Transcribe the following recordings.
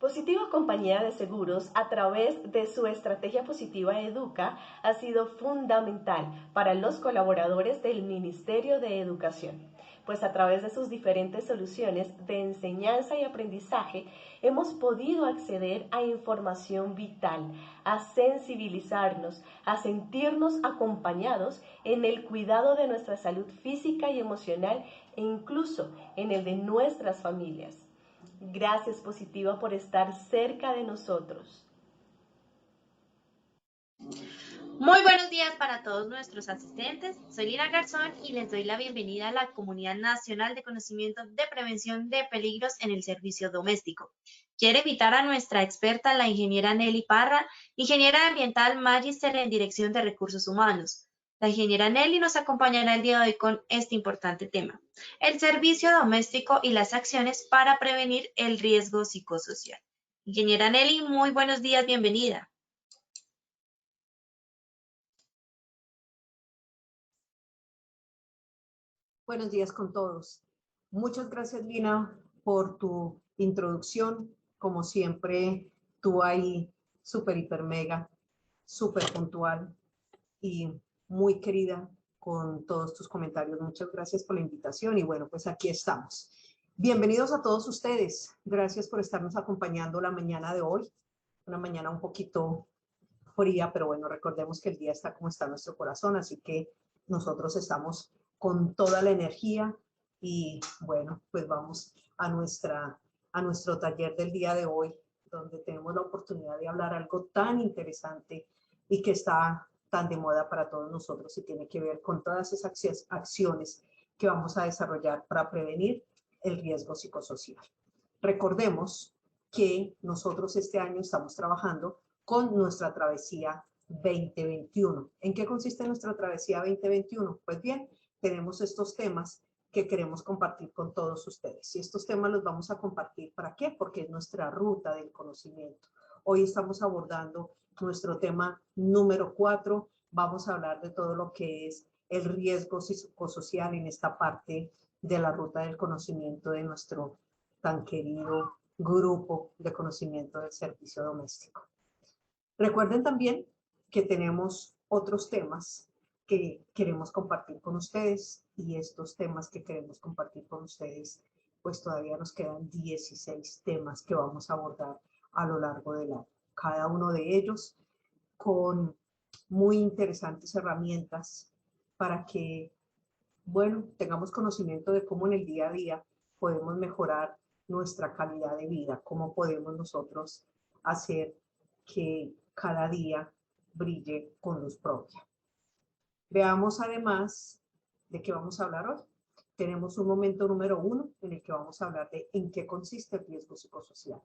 Positiva Compañía de Seguros, a través de su estrategia positiva Educa, ha sido fundamental para los colaboradores del Ministerio de Educación, pues a través de sus diferentes soluciones de enseñanza y aprendizaje hemos podido acceder a información vital, a sensibilizarnos, a sentirnos acompañados en el cuidado de nuestra salud física y emocional e incluso en el de nuestras familias. Gracias, Positiva, por estar cerca de nosotros. Muy buenos días para todos nuestros asistentes. Soy Lina Garzón y les doy la bienvenida a la Comunidad Nacional de Conocimiento de Prevención de Peligros en el Servicio Doméstico. Quiero invitar a nuestra experta, la ingeniera Nelly Parra, ingeniera ambiental magíster en Dirección de Recursos Humanos. La ingeniera Nelly nos acompañará el día de hoy con este importante tema: el servicio doméstico y las acciones para prevenir el riesgo psicosocial. Ingeniera Nelly, muy buenos días, bienvenida. Buenos días con todos. Muchas gracias, Lina, por tu introducción. Como siempre, tú ahí súper, hiper, mega, súper puntual y muy querida con todos tus comentarios. Muchas gracias por la invitación y bueno, pues aquí estamos. Bienvenidos a todos ustedes. Gracias por estarnos acompañando la mañana de hoy. Una mañana un poquito fría, pero bueno, recordemos que el día está como está nuestro corazón, así que nosotros estamos con toda la energía y bueno, pues vamos a nuestro taller del día de hoy, donde tenemos la oportunidad de hablar algo tan interesante y que está tan de moda para todos nosotros y tiene que ver con todas esas acciones que vamos a desarrollar para prevenir el riesgo psicosocial. Recordemos que nosotros este año estamos trabajando con nuestra travesía 2021. ¿En qué consiste nuestra travesía 2021? Pues bien, tenemos estos temas que queremos compartir con todos ustedes. Y estos temas los vamos a compartir, ¿para qué? Porque es nuestra ruta del conocimiento. Hoy estamos abordando nuestro tema número 4. Vamos a hablar de todo lo que es el riesgo psicosocial en esta parte de la ruta del conocimiento de nuestro tan querido grupo de conocimiento del servicio doméstico. Recuerden también que tenemos otros temas que queremos compartir con ustedes y estos temas que queremos compartir con ustedes, pues todavía nos quedan 16 temas que vamos a abordar a lo largo del año. Cada uno de ellos con muy interesantes herramientas para que, bueno, tengamos conocimiento de cómo en el día a día podemos mejorar nuestra calidad de vida, cómo podemos nosotros hacer que cada día brille con luz propia. Veamos además de qué vamos a hablar hoy. Tenemos un momento número 1 en el que vamos a hablar de en qué consiste el riesgo psicosocial.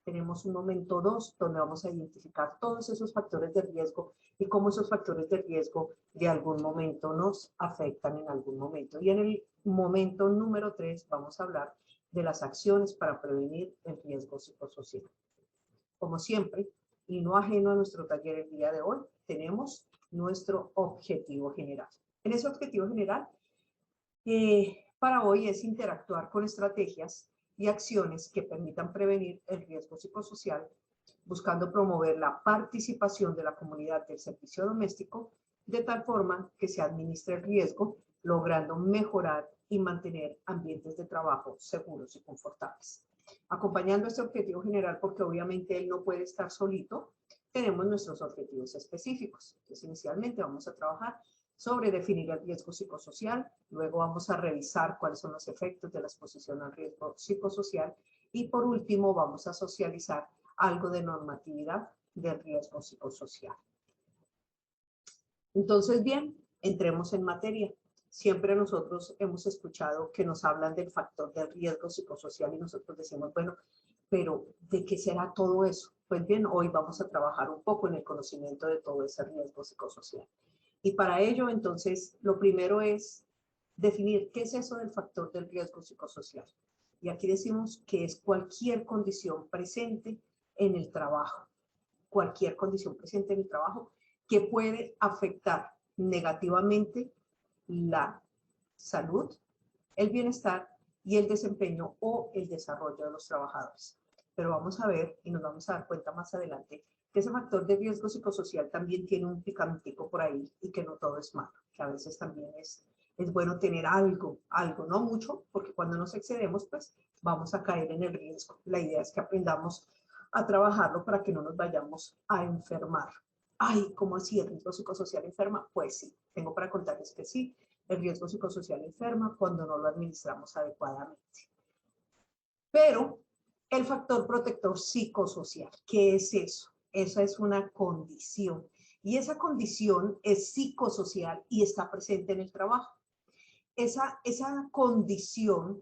Tenemos un momento 2 donde vamos a identificar todos esos factores de riesgo y cómo esos factores de riesgo de algún momento nos afectan en algún momento. Y en el momento número 3 vamos a hablar de las acciones para prevenir el riesgo psicosocial. Como siempre, y no ajeno a nuestro taller el día de hoy, tenemos nuestro objetivo general. En ese objetivo general, para hoy es interactuar con estrategias y acciones que permitan prevenir el riesgo psicosocial, buscando promover la participación de la comunidad del servicio doméstico, de tal forma que se administre el riesgo, logrando mejorar y mantener ambientes de trabajo seguros y confortables. Acompañando este objetivo general, porque obviamente él no puede estar solito, tenemos nuestros objetivos específicos. Entonces, inicialmente vamos a trabajar sobre definir el riesgo psicosocial, luego vamos a revisar cuáles son los efectos de la exposición al riesgo psicosocial y por último vamos a socializar algo de normatividad del riesgo psicosocial. Entonces, bien, entremos en materia. Siempre nosotros hemos escuchado que nos hablan del factor del riesgo psicosocial y nosotros decimos, bueno, pero ¿de qué será todo eso? Pues bien, hoy vamos a trabajar un poco en el conocimiento de todo ese riesgo psicosocial. Y para ello, entonces, lo primero es definir qué es eso del factor del riesgo psicosocial. Y aquí decimos que es cualquier condición presente en el trabajo, cualquier condición presente en el trabajo que puede afectar negativamente la salud, el bienestar y el desempeño o el desarrollo de los trabajadores. pero vamos a ver y nos vamos a dar cuenta más adelante que ese factor de riesgo psicosocial también tiene un picantico por ahí y que no todo es malo, que a veces también es bueno tener algo, no mucho, porque cuando nos excedemos, pues vamos a caer en el riesgo. La idea es que aprendamos a trabajarlo para que no nos vayamos a enfermar. Ay, ¿cómo así? ¿El riesgo psicosocial enferma? Pues sí, tengo para contarles que sí, el riesgo psicosocial enferma cuando no lo administramos adecuadamente. Pero el factor protector psicosocial, ¿qué es eso? Esa es una condición. Y esa condición es psicosocial y está presente en el trabajo. Esa condición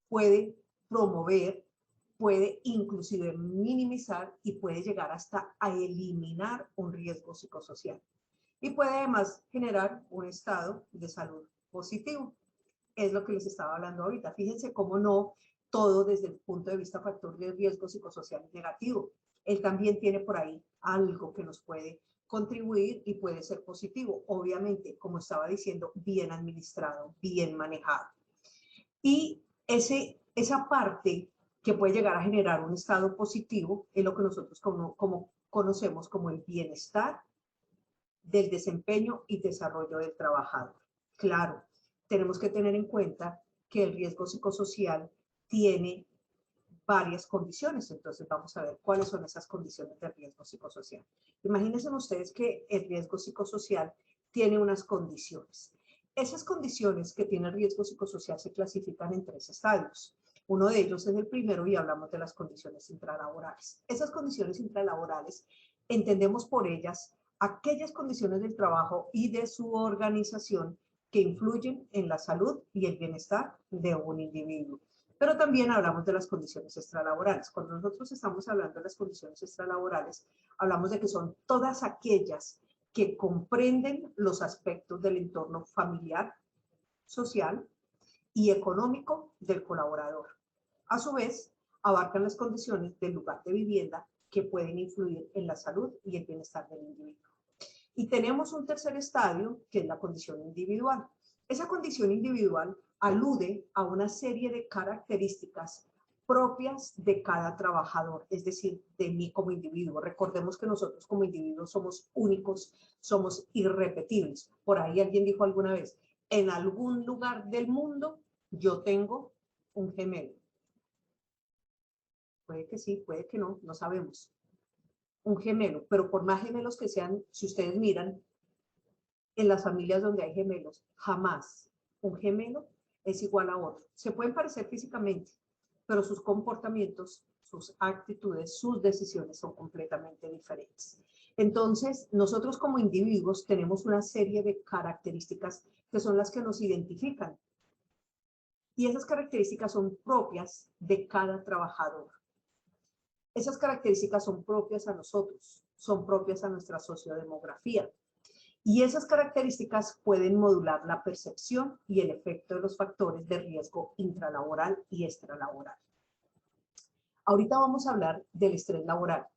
puede promover, puede inclusive minimizar y puede llegar hasta a eliminar un riesgo psicosocial. Y puede además generar un estado de salud positivo. Es lo que les estaba hablando ahorita. Fíjense cómo no todo desde el punto de vista factor de riesgo psicosocial es negativo. Él también tiene por ahí algo que nos puede contribuir y puede ser positivo. Obviamente, como estaba diciendo, bien administrado, bien manejado. Y esa parte que puede llegar a generar un estado positivo es lo que nosotros conocemos como el bienestar del desempeño y desarrollo del trabajador. Claro, tenemos que tener en cuenta que el riesgo psicosocial tiene varias condiciones, entonces vamos a ver cuáles son esas condiciones de riesgo psicosocial. Imagínense ustedes que el riesgo psicosocial tiene unas condiciones. Esas condiciones que tiene el riesgo psicosocial se clasifican en 3 estadios. Uno de ellos es el primero y hablamos de las condiciones intralaborales. Esas condiciones intralaborales, entendemos por ellas aquellas condiciones del trabajo y de su organización que influyen en la salud y el bienestar de un individuo. Pero también hablamos de las condiciones extralaborales. Cuando nosotros estamos hablando de las condiciones extralaborales, hablamos de que son todas aquellas que comprenden los aspectos del entorno familiar, social y económico del colaborador. A su vez, abarcan las condiciones del lugar de vivienda que pueden influir en la salud y el bienestar del individuo. Y tenemos un tercer estadio, que es la condición individual. Esa condición individual alude a una serie de características propias de cada trabajador, es decir, de mí como individuo. Recordemos que nosotros como individuos somos únicos, somos irrepetibles. Por ahí alguien dijo alguna vez, en algún lugar del mundo yo tengo un gemelo. Puede que sí, puede que no, no sabemos. Un gemelo, pero por más gemelos que sean, si ustedes miran, en las familias donde hay gemelos, jamás un gemelo es igual a otro. Se pueden parecer físicamente, pero sus comportamientos, sus actitudes, sus decisiones son completamente diferentes. Entonces, nosotros como individuos tenemos una serie de características que son las que nos identifican. Y esas características son propias de cada trabajador. Esas características son propias a nosotros, son propias a nuestra sociodemografía. Y esas características pueden modular la percepción y el efecto de los factores de riesgo intralaboral y extralaboral. Ahorita vamos a hablar del estrés laboral,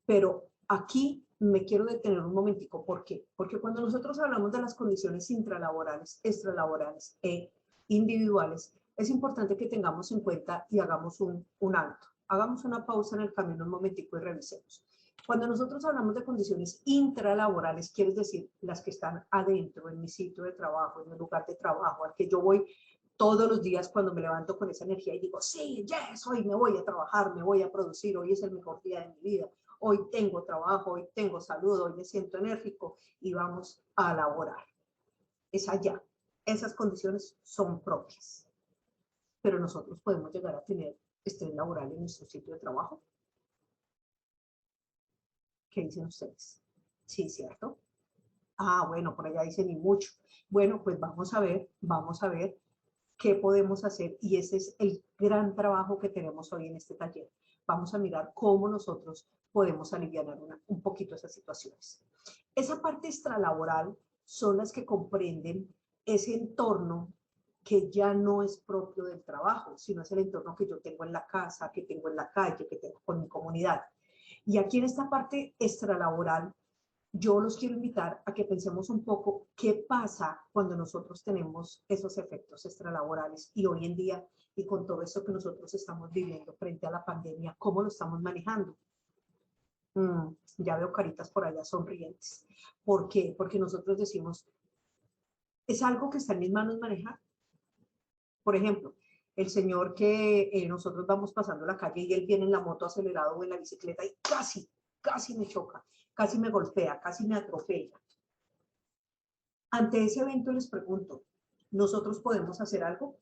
pero aquí me quiero detener un momentico. ¿Por qué? Porque cuando nosotros hablamos de las condiciones intralaborales, extralaborales e individuales, es importante que tengamos en cuenta y hagamos un alto. Hagamos una pausa en el camino un momentico y revisemos. Cuando nosotros hablamos de condiciones intralaborales, quiere decir las que están adentro, en mi sitio de trabajo, en el lugar de trabajo, al que yo voy todos los días cuando me levanto con esa energía y digo, sí, yes, hoy me voy a trabajar, me voy a producir, hoy es el mejor día de mi vida, hoy tengo trabajo, hoy tengo salud, hoy me siento enérgico y vamos a laborar. Es allá. Esas condiciones son propias. Pero nosotros podemos llegar a tener estrés laboral en nuestro sitio de trabajo. ¿Qué dicen ustedes? Sí, ¿cierto? Ah, bueno, por allá dicen y mucho. Bueno, pues vamos a ver qué podemos hacer y ese es el gran trabajo que tenemos hoy en este taller. Vamos a mirar cómo nosotros podemos aliviar un poquito esas situaciones. Esa parte extralaboral son las que comprenden ese entorno que ya no es propio del trabajo, sino es el entorno que yo tengo en la casa, que tengo en la calle, que tengo con mi comunidad. Y aquí en esta parte extralaboral, yo los quiero invitar a que pensemos un poco qué pasa cuando nosotros tenemos esos efectos extralaborales. Y hoy en día y con todo esto que nosotros estamos viviendo frente a la pandemia, ¿cómo lo estamos manejando? Ya veo caritas por allá sonrientes. ¿Por qué? Porque nosotros decimos, es algo que está en mis manos manejar. Por ejemplo, el señor que nosotros vamos pasando la calle y él viene en la moto acelerado o en la bicicleta y casi me choca, casi me golpea, casi me atropella. Ante ese evento les pregunto, ¿nosotros podemos hacer algo?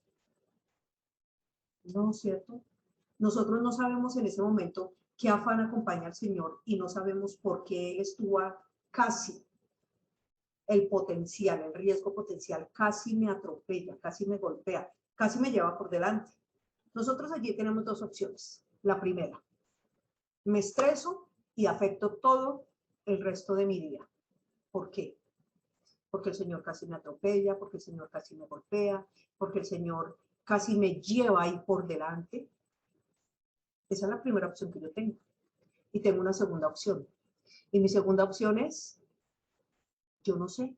No, ¿cierto? Nosotros no sabemos en ese momento qué afán acompaña al Señor y no sabemos por qué Él estuvo casi el potencial, el riesgo potencial, casi me atropella, casi me golpea, casi me lleva por delante. Nosotros allí tenemos dos opciones. La primera, me estreso y afecto todo el resto de mi día. ¿Por qué? Porque el Señor casi me atropella, porque el Señor casi me golpea, porque el Señor casi me lleva ahí por delante. Esa es la primera opción que yo tengo. Y tengo una segunda opción. Y mi segunda opción es, yo no sé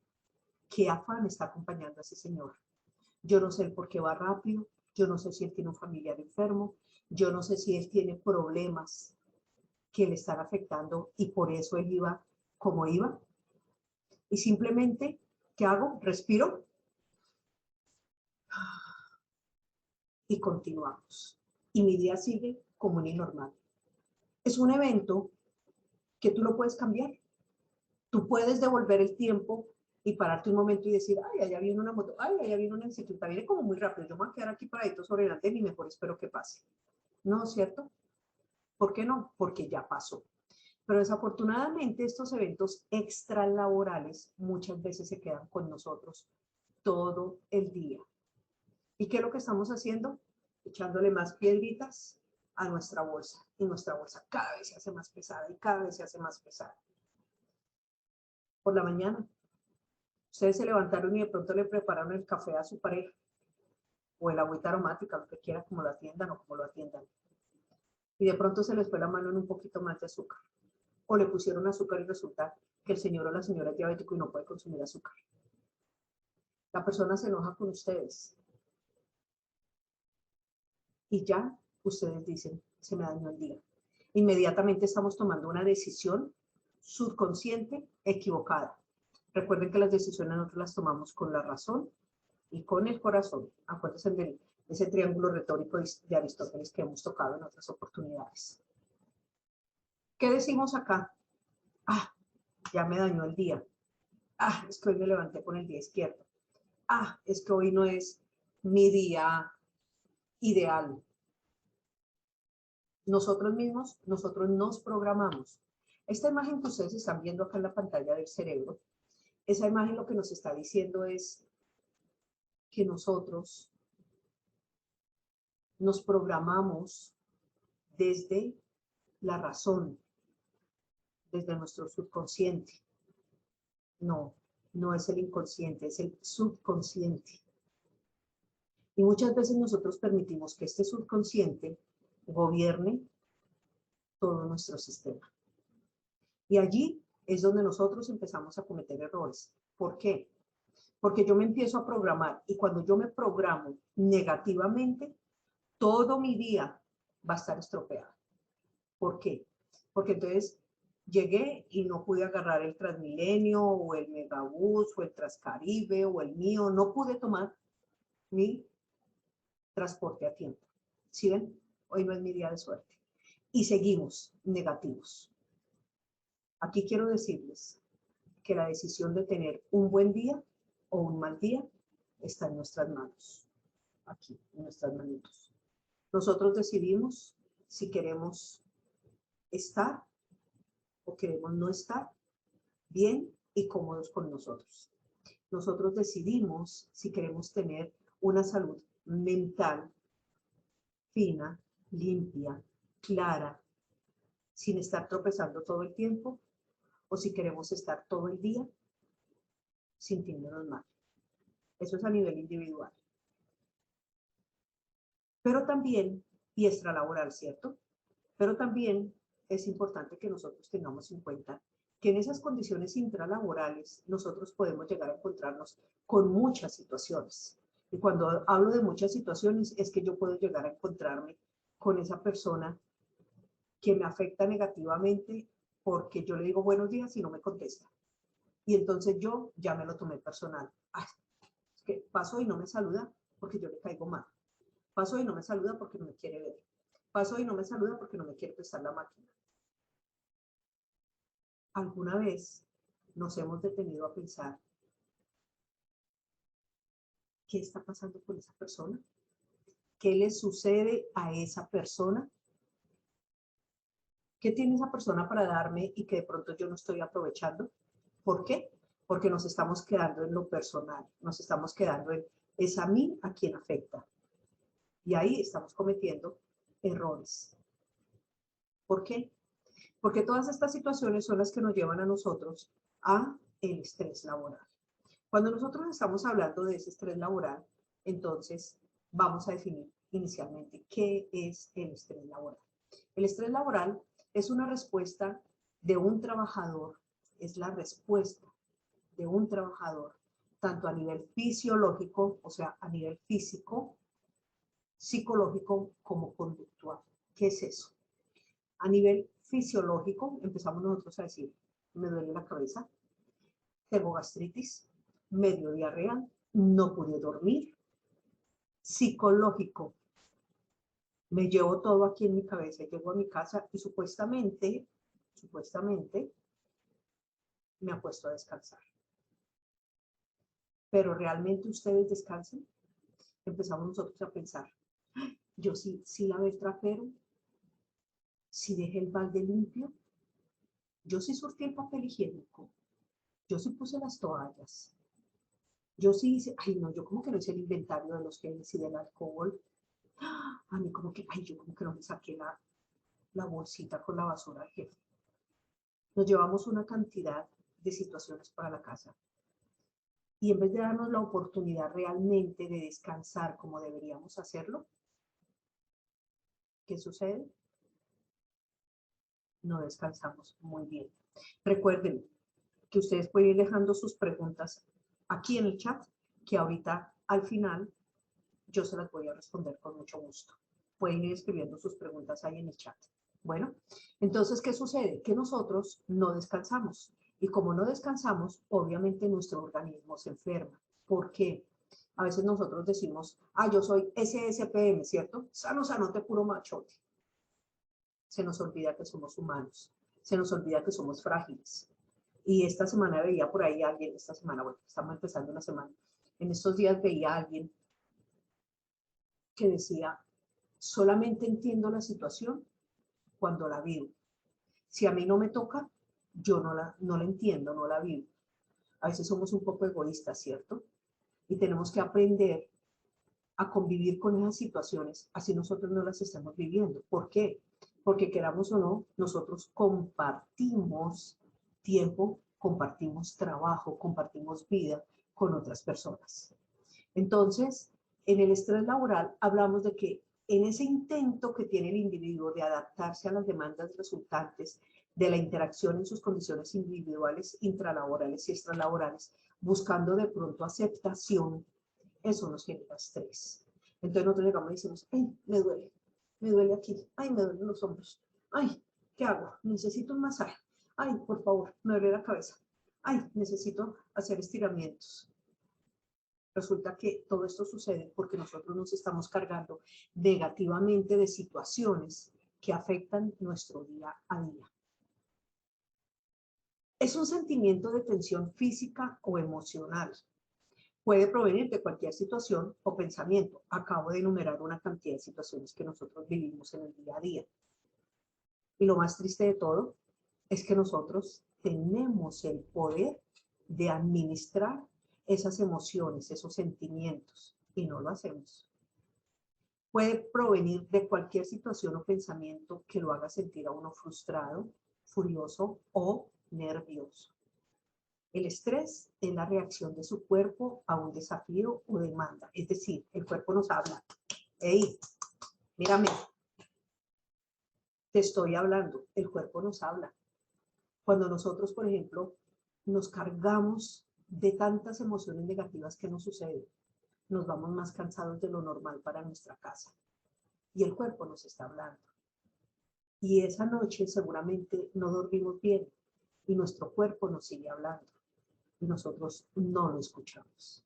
qué afán está acompañando a ese señor. Yo no sé el por qué va rápido, yo no sé si él tiene un familiar enfermo, yo no sé si él tiene problemas que le están afectando y por eso él iba como iba. Y simplemente, ¿qué hago? Respiro y continuamos. Y mi día sigue común y normal. Es un evento que tú lo puedes cambiar. Tú puedes devolver el tiempo y pararte un momento y decir, ay, allá viene una moto, ay, allá viene una bicicleta, viene como muy rápido, yo me voy a quedar aquí paradito sobre el andén y mejor espero que pase. ¿No es cierto? ¿Por qué no? Porque ya pasó. Pero desafortunadamente estos eventos extralaborales muchas veces se quedan con nosotros todo el día. ¿Y qué es lo que estamos haciendo? Echándole más piedritas a nuestra bolsa. Y nuestra bolsa cada vez se hace más pesada y cada vez se hace más pesada. Por la mañana, ustedes se levantaron y de pronto le prepararon el café a su pareja o el agüita aromática, lo que quiera, como lo atiendan o como lo atiendan. Y de pronto se les fue la mano en un poquito más de azúcar. O le pusieron azúcar y resulta que el señor o la señora es diabético y no puede consumir azúcar. La persona se enoja con ustedes. Y ya ustedes dicen, se me dañó el día. Inmediatamente estamos tomando una decisión subconsciente equivocada. Recuerden que las decisiones nosotros las tomamos con la razón y con el corazón. Acuérdense de ese triángulo retórico de Aristóteles que hemos tocado en otras oportunidades. ¿Qué decimos acá? Ah, ya me dañó el día. Ah, es que hoy me levanté con el día izquierdo. Ah, es que hoy no es mi día ideal. Nosotros mismos, nosotros nos programamos. Esta imagen que ustedes están viendo acá en la pantalla del cerebro, esa imagen lo que nos está diciendo es que nosotros nos programamos desde la razón, desde nuestro subconsciente. No, no es el inconsciente, es el subconsciente. Y muchas veces nosotros permitimos que este subconsciente gobierne todo nuestro sistema. Y allí es donde nosotros empezamos a cometer errores. ¿Por qué? Porque yo me empiezo a programar y cuando yo me programo negativamente, todo mi día va a estar estropeado. ¿Por qué? Porque entonces llegué y no pude agarrar el Transmilenio o el Megabús o el Transcaribe o el mío, no pude tomar mi transporte a tiempo. ¿Sí ven? Hoy no es mi día de suerte. Y seguimos negativos. Aquí quiero decirles que la decisión de tener un buen día o un mal día está en nuestras manos. Aquí, en nuestras manitos. Nosotros decidimos si queremos estar o queremos no estar bien y cómodos con nosotros. Nosotros decidimos si queremos tener una salud mental fina, limpia, clara, sin estar tropezando todo el tiempo, o si queremos estar todo el día sintiéndonos mal. Eso es a nivel individual. Pero también, y extralaboral, ¿cierto? Pero también es importante que nosotros tengamos en cuenta que en esas condiciones intralaborales nosotros podemos llegar a encontrarnos con muchas situaciones. Y cuando hablo de muchas situaciones es que yo puedo llegar a encontrarme con esa persona que me afecta negativamente porque yo le digo buenos días y no me contesta. Y entonces yo ya me lo tomé personal. Ay, es que pasó y no me saluda porque yo le caigo mal. Pasó y no me saluda porque no me quiere ver. Pasó y no me saluda porque no me quiere prestar la máquina. ¿Alguna vez nos hemos detenido a pensar qué está pasando con esa persona? ¿Qué le sucede a esa persona? ¿Qué tiene esa persona para darme y que de pronto yo no estoy aprovechando? ¿Por qué? Porque nos estamos quedando en lo personal, nos estamos quedando en es a mí a quien afecta. Y ahí estamos cometiendo errores. ¿Por qué? Porque todas estas situaciones son las que nos llevan a nosotros a el estrés laboral. Cuando nosotros estamos hablando de ese estrés laboral, entonces vamos a definir inicialmente qué es el estrés laboral. El estrés laboral es una respuesta de un trabajador, es la respuesta de un trabajador, tanto a nivel fisiológico, o sea, a nivel físico, psicológico, como conductual. ¿Qué es eso? A nivel fisiológico, empezamos nosotros a decir, me duele la cabeza, tengo gastritis, me dio diarrea, no pude dormir. Psicológico, me llevo todo aquí en mi cabeza, llego a mi casa y supuestamente, me acuesto a descansar. Pero realmente ustedes descansan. Empezamos nosotros a pensar, yo sí lavé el trapero, sí dejé el balde limpio, yo sí surtí el papel higiénico, yo sí puse las toallas, yo sí hice, ay no, yo como que no hice el inventario de los geles y del alcohol, a mí como que, ay, yo como que no me saqué la bolsita con la basura al jefe. Nos llevamos una cantidad de situaciones para la casa. Y en vez de darnos la oportunidad realmente de descansar como deberíamos hacerlo, ¿qué sucede? No descansamos muy bien. Recuerden que ustedes pueden ir dejando sus preguntas aquí en el chat, que ahorita al final yo se las voy a responder con mucho gusto. Pueden ir escribiendo sus preguntas ahí en el chat. Bueno, entonces, ¿qué sucede? Que nosotros no descansamos. Y como no descansamos, obviamente nuestro organismo se enferma. ¿Por qué? A veces nosotros decimos, yo soy SSPM, ¿cierto? Sano, sanote, puro machote. Se nos olvida que somos humanos. Se nos olvida que somos frágiles. Y esta semana veía por ahí a alguien, bueno, estamos empezando una semana. En estos días veía a alguien que decía, solamente entiendo la situación cuando la vivo. Si a mí no me toca, yo no la entiendo, no la vivo. A veces somos un poco egoístas, ¿cierto? Y tenemos que aprender a convivir con esas situaciones, así nosotros no las estamos viviendo. ¿Por qué? Porque queramos o no, nosotros compartimos tiempo, compartimos trabajo, compartimos vida con otras personas. Entonces, en el estrés laboral hablamos de que en ese intento que tiene el individuo de adaptarse a las demandas resultantes de la interacción en sus condiciones individuales, intralaborales y extralaborales, buscando de pronto aceptación, eso nos genera estrés. Entonces nosotros llegamos y decimos, ay, me duele aquí, ay, me duelen los hombros, ay, ¿qué hago? Necesito un masaje, ay, por favor, me duele la cabeza, ay, necesito hacer estiramientos. Resulta que todo esto sucede porque nosotros nos estamos cargando negativamente de situaciones que afectan nuestro día a día. Es un sentimiento de tensión física o emocional. Puede provenir de cualquier situación o pensamiento. Acabo de enumerar una cantidad de situaciones que nosotros vivimos en el día a día. Y lo más triste de todo es que nosotros tenemos el poder de administrar esas emociones, esos sentimientos, y no lo hacemos. Puede provenir de cualquier situación o pensamiento que lo haga sentir a uno frustrado, furioso o nervioso. El estrés es la reacción de su cuerpo a un desafío o demanda. Es decir, el cuerpo nos habla. Hey, mírame, te estoy hablando. El cuerpo nos habla. Cuando nosotros, por ejemplo, nos cargamos de tantas emociones negativas, que nos sucede. nos vamos más cansados de lo normal para nuestra casa. Y el cuerpo nos está hablando. Y esa noche seguramente no dormimos bien y nuestro cuerpo nos sigue hablando y nosotros no lo escuchamos.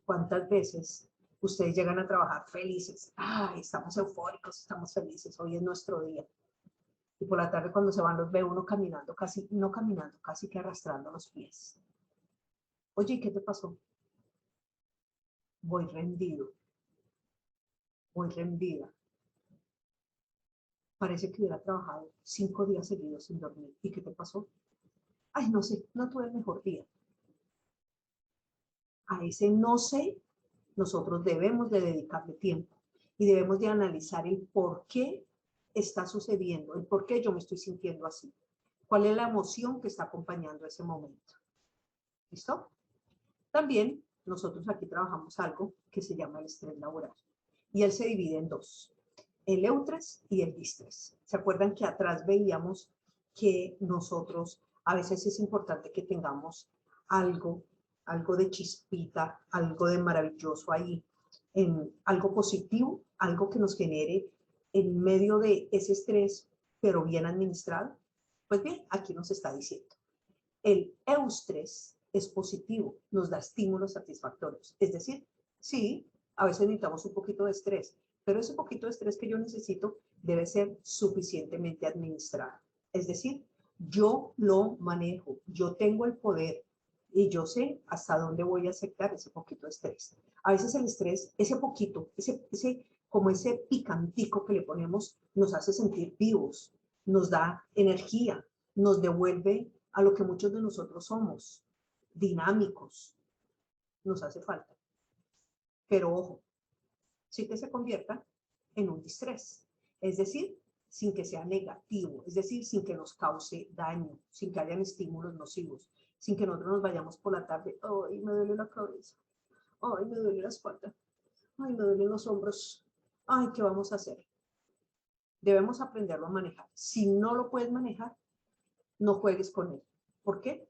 ¿Cuántas veces ustedes llegan a trabajar felices? ¡Ay, estamos eufóricos, estamos felices, hoy es nuestro día! Y por la tarde cuando se van los ve uno caminando, casi, no caminando, casi que arrastrando los pies. Oye, ¿qué te pasó? Voy rendido, voy rendida. Parece que hubiera trabajado 5 días seguidos sin dormir. ¿Y qué te pasó? Ay, no sé, no tuve el mejor día. A ese no sé, nosotros debemos de dedicarle tiempo y debemos de analizar el por qué está sucediendo, el por qué yo me estoy sintiendo así. ¿Cuál es la emoción que está acompañando ese momento? ¿Listo? También nosotros aquí trabajamos algo que se llama el estrés laboral y él se divide en dos, el eustrés y el distrés. ¿Se acuerdan que atrás veíamos que nosotros a veces es importante que tengamos algo de chispita, algo de maravilloso ahí, en algo positivo, algo que nos genere en medio de ese estrés, pero bien administrado? Pues bien, aquí nos está diciendo, el eustrés es positivo, nos da estímulos satisfactorios. Es decir, sí, a veces necesitamos un poquito de estrés, pero ese poquito de estrés que yo necesito debe ser suficientemente administrado. Es decir, yo lo manejo, yo tengo el poder y yo sé hasta dónde voy a aceptar ese poquito de estrés. A veces el estrés, ese poquito, como ese picantico que le ponemos, nos hace sentir vivos, nos da energía, nos devuelve a lo que muchos de nosotros somos, dinámicos, nos hace falta. Pero ojo, sí que se convierta en un distrés, es decir, sin que sea negativo, es decir, sin que nos cause daño, sin que hayan estímulos nocivos, sin que nosotros nos vayamos por la tarde, ay, me duele la cabeza, ay, me duele la espalda, ay, me duelen los hombros, ay, ¿qué vamos a hacer? Debemos aprenderlo a manejar. Si no lo puedes manejar, no juegues con él. ¿Por qué?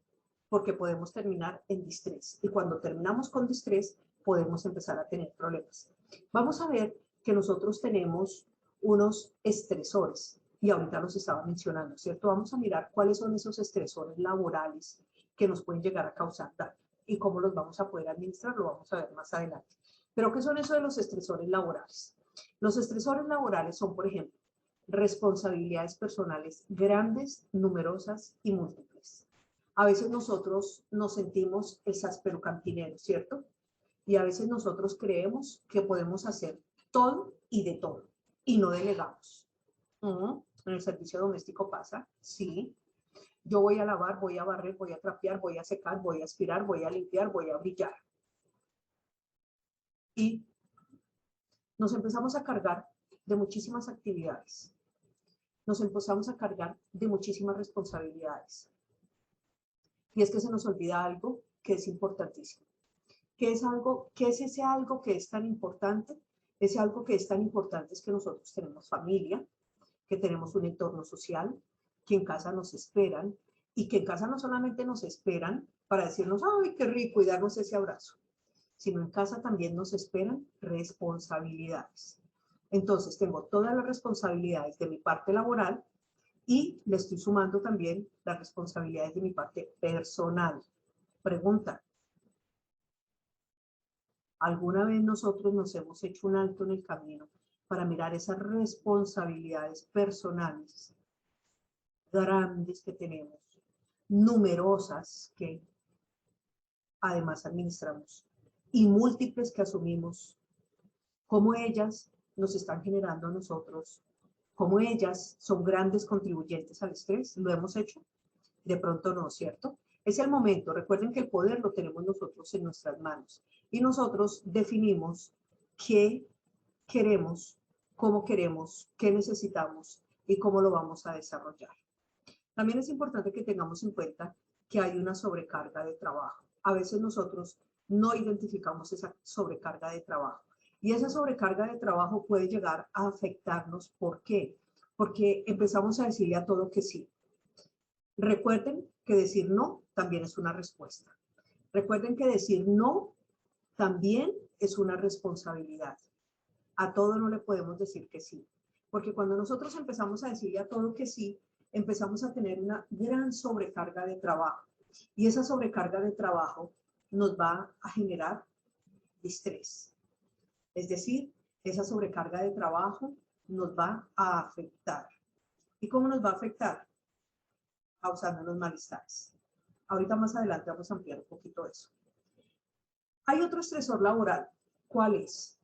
Porque podemos terminar en distrés. Y cuando terminamos con distrés, podemos empezar a tener problemas. Vamos a ver que nosotros tenemos unos estresores, y ahorita los estaba mencionando, ¿cierto? Vamos a mirar cuáles son esos estresores laborales que nos pueden llegar a causar daño y cómo los vamos a poder administrar, lo vamos a ver más adelante. Pero ¿qué son esos de los estresores laborales? Los estresores laborales son, por ejemplo, responsabilidades personales grandes, numerosas y múltiples. A veces nosotros nos sentimos exasperocantineros, ¿cierto? Y a veces nosotros creemos que podemos hacer todo y de todo y no delegamos. En el servicio doméstico pasa, sí. Yo voy a lavar, voy a barrer, voy a trapear, voy a secar, voy a aspirar, voy a limpiar, voy a brillar. Y nos empezamos a cargar de muchísimas actividades. Nos empezamos a cargar de muchísimas responsabilidades. Y es que se nos olvida algo que es importantísimo. ¿Qué es ese algo que es tan importante? Ese algo que es tan importante es que nosotros tenemos familia, que tenemos un entorno social, que en casa nos esperan y que en casa no solamente nos esperan para decirnos, ¡ay, qué rico! Y darnos ese abrazo, sino en casa también nos esperan responsabilidades. Entonces, tengo todas las responsabilidades de mi parte laboral y le estoy sumando también las responsabilidades de mi parte personal. Pregunta, ¿alguna vez nosotros nos hemos hecho un alto en el camino para mirar esas responsabilidades personales grandes que tenemos, numerosas que además administramos y múltiples que asumimos, cómo ellas nos están generando a nosotros, cómo ellas son grandes contribuyentes al estrés? ¿Lo hemos hecho? De pronto no, ¿cierto? Es el momento. Recuerden que el poder lo tenemos nosotros en nuestras manos y nosotros definimos qué queremos, cómo queremos, qué necesitamos y cómo lo vamos a desarrollar. También es importante que tengamos en cuenta que hay una sobrecarga de trabajo. A veces nosotros no identificamos esa sobrecarga de trabajo. Y esa sobrecarga de trabajo puede llegar a afectarnos. ¿Por qué? Porque empezamos a decirle a todo que sí. Recuerden que decir no también es una respuesta. Recuerden que decir no también es una responsabilidad. A todo no le podemos decir que sí. Porque cuando nosotros empezamos a decirle a todo que sí, empezamos a tener una gran sobrecarga de trabajo. Y esa sobrecarga de trabajo nos va a generar estrés. Es decir, esa sobrecarga de trabajo nos va a afectar. ¿Y cómo nos va a afectar? Causándonos malestares. Ahorita más adelante vamos a ampliar un poquito eso. Hay otro estresor laboral. ¿Cuál es?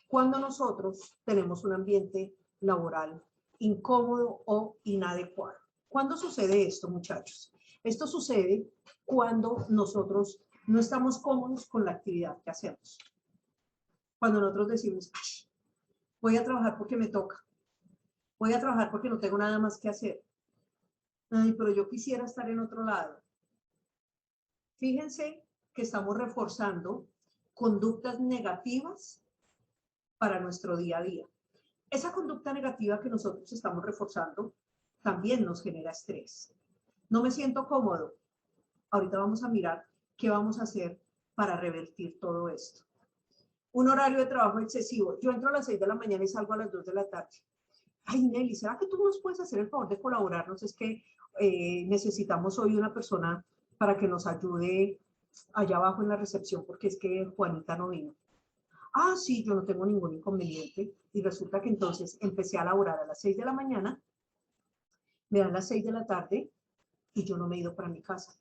Cuando nosotros tenemos un ambiente laboral incómodo o inadecuado. ¿Cuándo sucede esto, muchachos? Esto sucede cuando nosotros no estamos cómodos con la actividad que hacemos. Cuando nosotros decimos, voy a trabajar porque me toca. Voy a trabajar porque no tengo nada más que hacer. Ay, pero yo quisiera estar en otro lado. Fíjense que estamos reforzando conductas negativas para nuestro día a día. Esa conducta negativa que nosotros estamos reforzando también nos genera estrés. No me siento cómodo. Ahorita vamos a mirar qué vamos a hacer para revertir todo esto. Un horario de trabajo excesivo. Yo entro a las 6 de la mañana y salgo a las 2 de la tarde. Ay, Nelly, ¿será que tú nos puedes hacer el favor de colaborarnos? Es que necesitamos hoy una persona para que nos ayude allá abajo en la recepción, porque es que Juanita no vino. Ah, sí, yo no tengo ningún inconveniente. Y resulta que entonces empecé a laborar a las 6 de la mañana, me dan las 6 de la tarde y yo no me he ido para mi casa.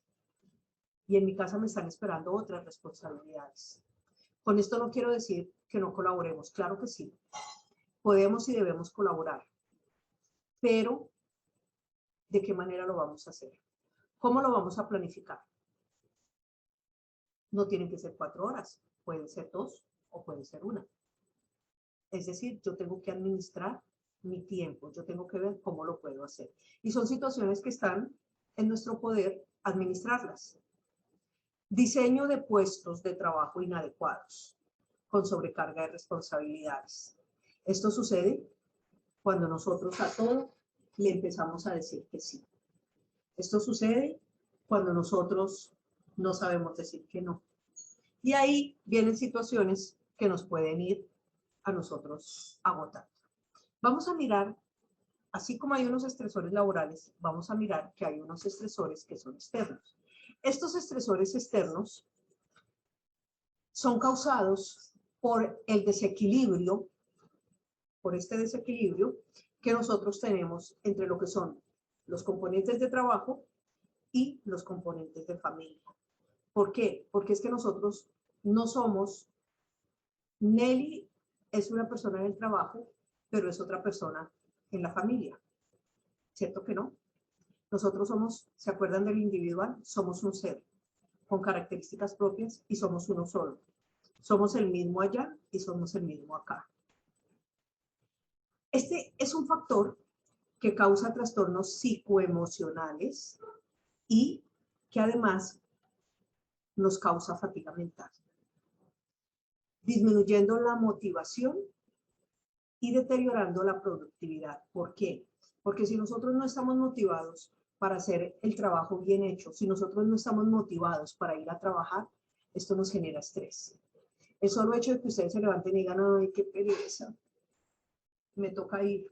Y en mi casa me están esperando otras responsabilidades. Con esto no quiero decir que no colaboremos, claro que sí. Podemos y debemos colaborar. Pero, ¿de qué manera lo vamos a hacer? ¿Cómo lo vamos a planificar? No tienen que ser 4 horas, pueden ser 2 o puede ser 1. Es decir, yo tengo que administrar mi tiempo, yo tengo que ver cómo lo puedo hacer. Y son situaciones que están en nuestro poder administrarlas. Diseño de puestos de trabajo inadecuados, con sobrecarga de responsabilidades. Esto sucede cuando nosotros a todo le empezamos a decir que sí. Esto sucede cuando nosotros no sabemos decir que no. Y ahí vienen situaciones que nos pueden ir a nosotros agotando. Vamos a mirar, así como hay unos estresores laborales, vamos a mirar que hay unos estresores que son externos. Estos estresores externos son causados por el desequilibrio, por este desequilibrio que nosotros tenemos entre lo que son los componentes de trabajo y los componentes de familia. ¿Por qué? Porque es que nosotros no somos, Nelly es una persona en el trabajo, pero es otra persona en la familia. ¿Cierto que no? Nosotros somos, ¿se acuerdan del individual? Somos un ser con características propias y somos uno solo. Somos el mismo allá y somos el mismo acá. Este es un factor que causa trastornos psicoemocionales y que además nos causa fatiga mental, disminuyendo la motivación y deteriorando la productividad. ¿Por qué? Porque si nosotros no estamos motivados para hacer el trabajo bien hecho, si nosotros no estamos motivados para ir a trabajar, esto nos genera estrés. El solo hecho de que ustedes se levanten y digan, ay, qué pereza, me toca ir.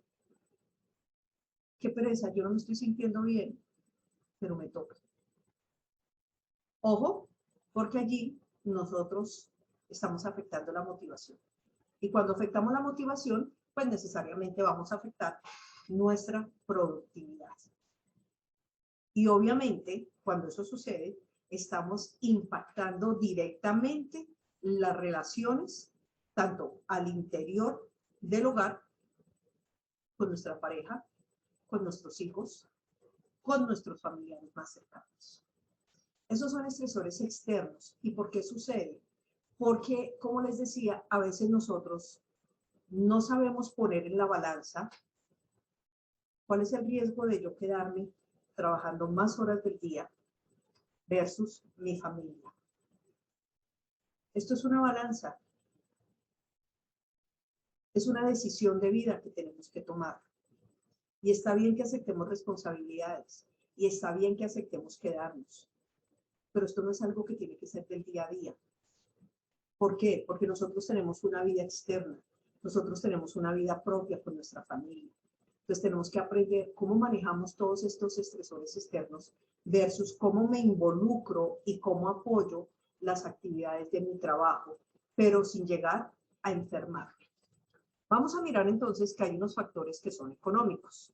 Qué pereza, yo no me estoy sintiendo bien, pero me toca. Ojo, porque allí nosotros estamos afectando la motivación. Y cuando afectamos la motivación, pues necesariamente vamos a afectar nuestra productividad. Y obviamente, cuando eso sucede, estamos impactando directamente las relaciones, tanto al interior del hogar, con nuestra pareja, con nuestros hijos, con nuestros familiares más cercanos. Esos son estresores externos. ¿Y por qué sucede? Porque, como les decía, a veces nosotros no sabemos poner en la balanza cuál es el riesgo de yo quedarme trabajando más horas del día versus mi familia. Esto es una balanza. Es una decisión de vida que tenemos que tomar. Y está bien que aceptemos responsabilidades. Y está bien que aceptemos quedarnos. Pero esto no es algo que tiene que ser del día a día. ¿Por qué? Porque nosotros tenemos una vida externa, nosotros tenemos una vida propia con nuestra familia. Entonces tenemos que aprender cómo manejamos todos estos estresores externos versus cómo me involucro y cómo apoyo las actividades de mi trabajo, pero sin llegar a enfermarme. Vamos a mirar entonces que hay unos factores que son económicos.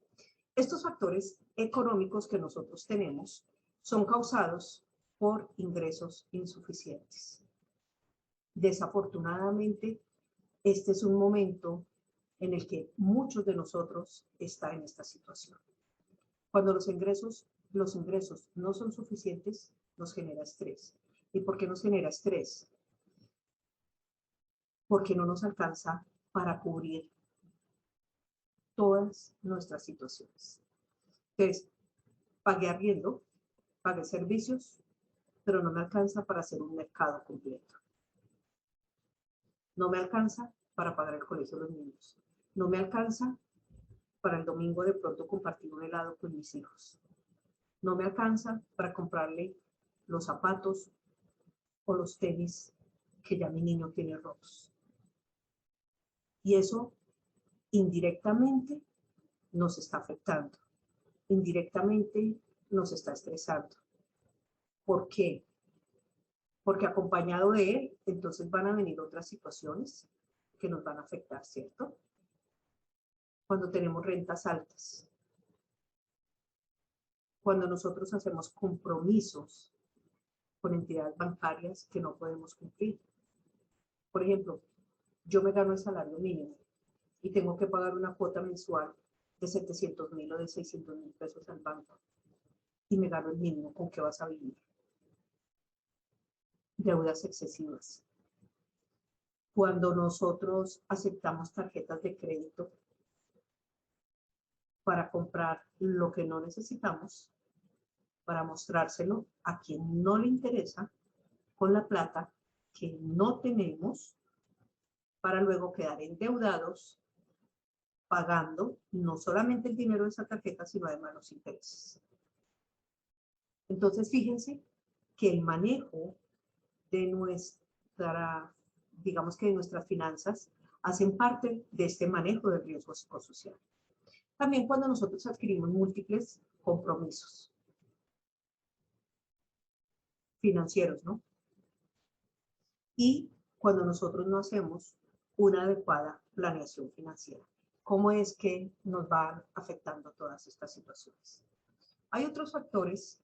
Estos factores económicos que nosotros tenemos son causados por ingresos insuficientes. Desafortunadamente, este es un momento en el que muchos de nosotros están en esta situación. Cuando los ingresos no son suficientes, nos genera estrés. ¿Y por qué nos genera estrés? Porque no nos alcanza para cubrir todas nuestras situaciones. Entonces, pagué arriendo, pagué servicios, pero no me alcanza para hacer un mercado completo. No me alcanza para pagar el colegio de los niños. No me alcanza para el domingo de pronto compartir un helado con mis hijos. No me alcanza para comprarle los zapatos o los tenis que ya mi niño tiene rotos. Y eso indirectamente nos está afectando. Indirectamente nos está estresando. ¿Por qué? Porque acompañado de él, entonces van a venir otras situaciones que nos van a afectar, ¿cierto? Cuando tenemos rentas altas, cuando nosotros hacemos compromisos con entidades bancarias que no podemos cumplir. Por ejemplo, yo me gano el salario mínimo y tengo que pagar una cuota mensual de 700,000 o de 600,000 pesos al banco y me gano el mínimo, ¿con qué vas a vivir? Deudas excesivas. Cuando nosotros aceptamos tarjetas de crédito para comprar lo que no necesitamos, para mostrárselo a quien no le interesa, con la plata que no tenemos, para luego quedar endeudados, pagando no solamente el dinero de esa tarjeta, sino además los intereses. Entonces, fíjense que el manejo de digamos que de nuestras finanzas, hacen parte de este manejo del riesgo psicosocial. También cuando nosotros adquirimos múltiples compromisos financieros, ¿no? Y cuando nosotros no hacemos una adecuada planeación financiera. ¿Cómo es que nos van afectando todas estas situaciones? Hay otros factores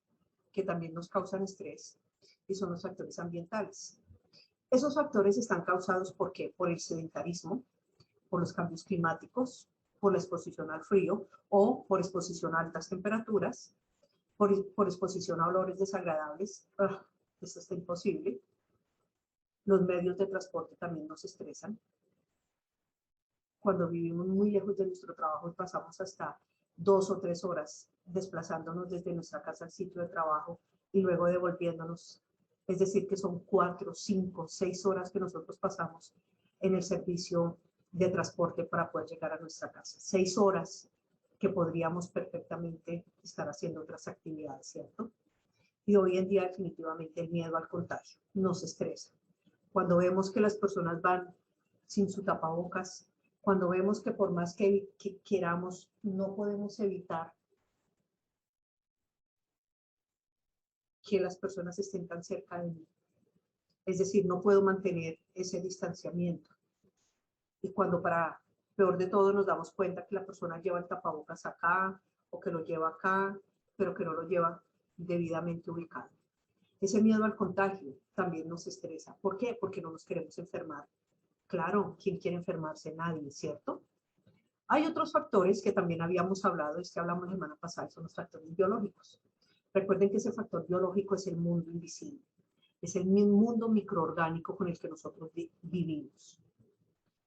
que también nos causan estrés y son los factores ambientales. Esos factores están causados ¿por qué? Por el sedentarismo, por los cambios climáticos, por la exposición al frío o por exposición a altas temperaturas, por exposición a olores desagradables. Esto está imposible. Los medios de transporte también nos estresan. Cuando vivimos muy lejos de nuestro trabajo y pasamos hasta 2 o 3 horas desplazándonos desde nuestra casa al sitio de trabajo y luego devolviéndonos. Es decir, que son 4, 5, 6 horas que nosotros pasamos en el servicio de transporte para poder llegar a nuestra casa. 6 horas que podríamos perfectamente estar haciendo otras actividades, ¿cierto? Y hoy en día definitivamente el miedo al contagio nos estresa. Cuando vemos que las personas van sin su tapabocas, cuando vemos que por más que queramos, no podemos evitar que las personas estén tan cerca de mí. Es decir, no puedo mantener ese distanciamiento. Y cuando para peor de todo nos damos cuenta que la persona lleva el tapabocas acá o que lo lleva acá, pero que no lo lleva debidamente ubicado. Ese miedo al contagio también nos estresa. ¿Por qué? Porque no nos queremos enfermar. Claro, ¿quién quiere enfermarse? Nadie, ¿cierto? Hay otros factores que también habíamos hablado, hablamos la semana pasada, son los factores biológicos. Recuerden que ese factor biológico es el mundo invisible, es el mundo microorgánico con el que nosotros vivimos.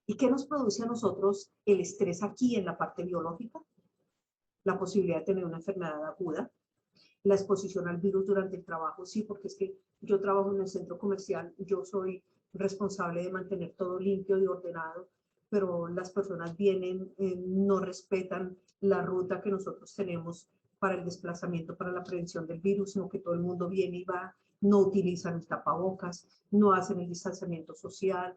¿Y qué nos produce a nosotros el estrés aquí en la parte biológica? La posibilidad de tener una enfermedad aguda, la exposición al virus durante el trabajo, sí, porque es que yo trabajo en el centro comercial, yo soy responsable de mantener todo limpio y ordenado, pero las personas vienen, no respetan la ruta que nosotros tenemos para el desplazamiento, para la prevención del virus, sino que todo el mundo viene y va no utilizan el tapabocas, no hacen el distanciamiento social,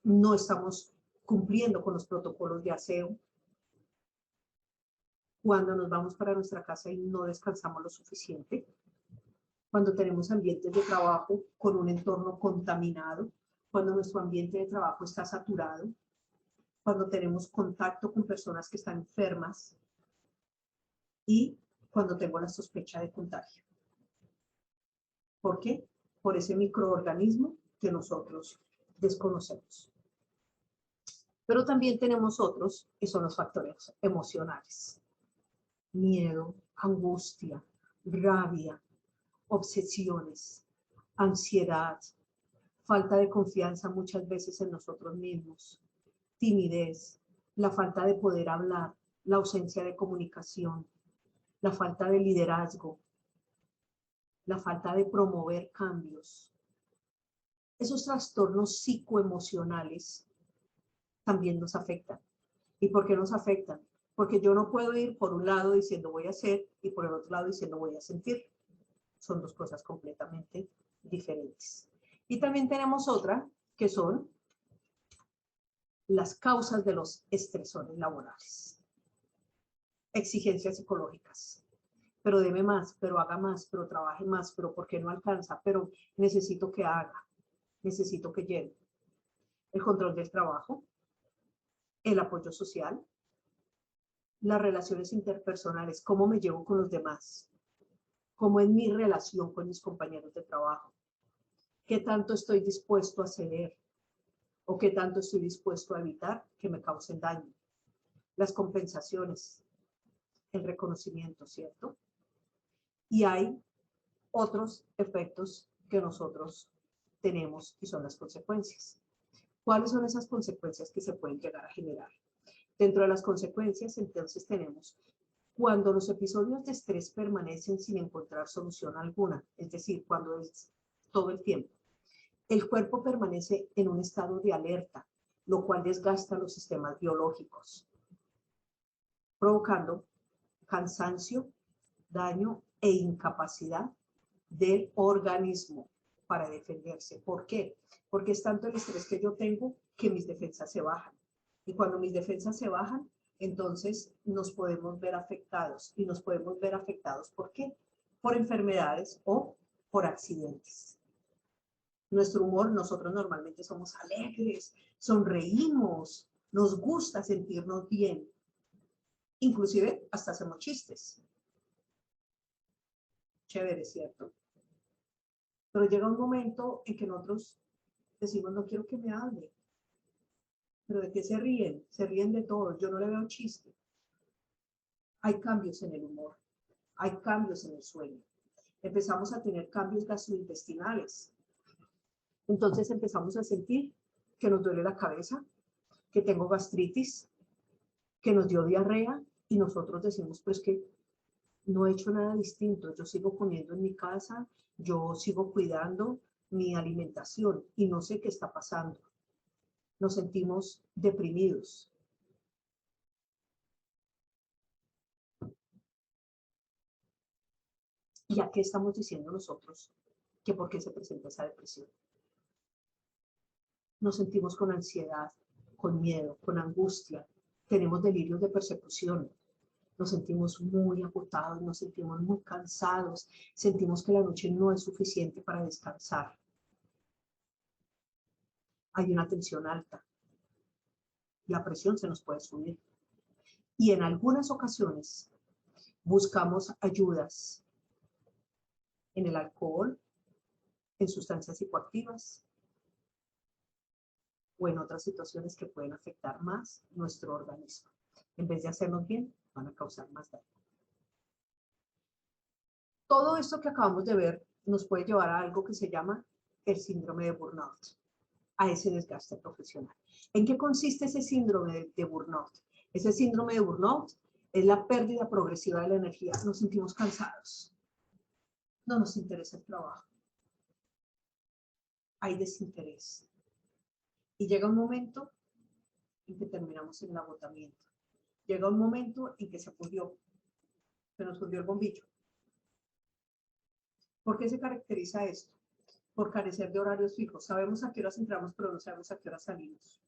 no estamos cumpliendo con los protocolos de aseo. Cuando nos vamos para nuestra casa y no descansamos lo suficiente, cuando tenemos ambientes de trabajo con un entorno contaminado, cuando nuestro ambiente de trabajo está saturado, cuando tenemos contacto con personas que están enfermas y cuando tengo la sospecha de contagio. ¿Por qué? Por ese microorganismo que nosotros desconocemos. Pero también tenemos otros que son los factores emocionales. Miedo, angustia, rabia, obsesiones, ansiedad, falta de confianza muchas veces en nosotros mismos, timidez, la falta de poder hablar, la ausencia de comunicación, la falta de liderazgo, la falta de promover cambios. Esos trastornos psicoemocionales también nos afectan. ¿Y por qué nos afectan? Porque yo no puedo ir por un lado diciendo voy a hacer y por el otro lado diciendo voy a sentir. Son dos cosas completamente diferentes. Y también tenemos otra que son las causas de los estresores laborales. Exigencias psicológicas. Pero deme más, pero haga más, pero trabaje más, pero ¿por qué no alcanza? Pero necesito que haga, necesito que llegue. El control del trabajo, el apoyo social, las relaciones interpersonales, cómo me llevo con los demás, cómo es mi relación con mis compañeros de trabajo, qué tanto estoy dispuesto a ceder o qué tanto estoy dispuesto a evitar que me causen daño. Las compensaciones, el reconocimiento, ¿cierto? Y hay otros efectos que nosotros tenemos y son las consecuencias. ¿Cuáles son esas consecuencias que se pueden llegar a generar? Dentro de las consecuencias, entonces, tenemos cuando los episodios de estrés permanecen sin encontrar solución alguna, es decir, cuando es todo el tiempo. El cuerpo permanece en un estado de alerta, lo cual desgasta los sistemas biológicos, provocando cansancio, daño e incapacidad del organismo para defenderse. ¿Por qué? Porque es tanto el estrés que yo tengo que mis defensas se bajan. Y cuando mis defensas se bajan, entonces nos podemos ver afectados. Y nos podemos ver afectados, ¿por qué? Por enfermedades o por accidentes. Nuestro humor, nosotros normalmente somos alegres, sonreímos, nos gusta sentirnos bien. Inclusive hasta hacemos chistes. Chévere, ¿cierto? Pero llega un momento en que nosotros decimos, no quiero que me hable. ¿Pero de qué se ríen? Se ríen de todo, yo no le veo chiste. Hay cambios en el humor, hay cambios en el sueño. Empezamos a tener cambios gastrointestinales. Entonces empezamos a sentir que nos duele la cabeza, que tengo gastritis, que nos dio diarrea y nosotros decimos, pues que no he hecho nada distinto, yo sigo comiendo en mi casa, yo sigo cuidando mi alimentación y no sé qué está pasando. Nos sentimos deprimidos. ¿Y a qué estamos diciendo nosotros? Que por qué se presenta esa depresión. Nos sentimos con ansiedad, con miedo, con angustia, tenemos delirios de persecución, nos sentimos muy agotados, nos sentimos muy cansados, sentimos que la noche no es suficiente para descansar. Hay una tensión alta, la presión se nos puede subir. Y en algunas ocasiones buscamos ayudas en el alcohol, en sustancias psicoactivas o en otras situaciones que pueden afectar más nuestro organismo. En vez de hacernos bien, van a causar más daño. Todo esto que acabamos de ver nos puede llevar a algo que se llama el síndrome de burnout, a ese desgaste profesional. ¿En qué consiste ese síndrome de burnout? Ese síndrome de burnout es la pérdida progresiva de la energía. Nos sentimos cansados. No nos interesa el trabajo. Hay desinterés. Y llega un momento en que terminamos en el agotamiento. Llega un momento en que se nos fundió el bombillo. ¿Por qué se caracteriza esto? Por carecer de horarios fijos. Sabemos a qué horas entramos, pero no sabemos a qué horas salimos.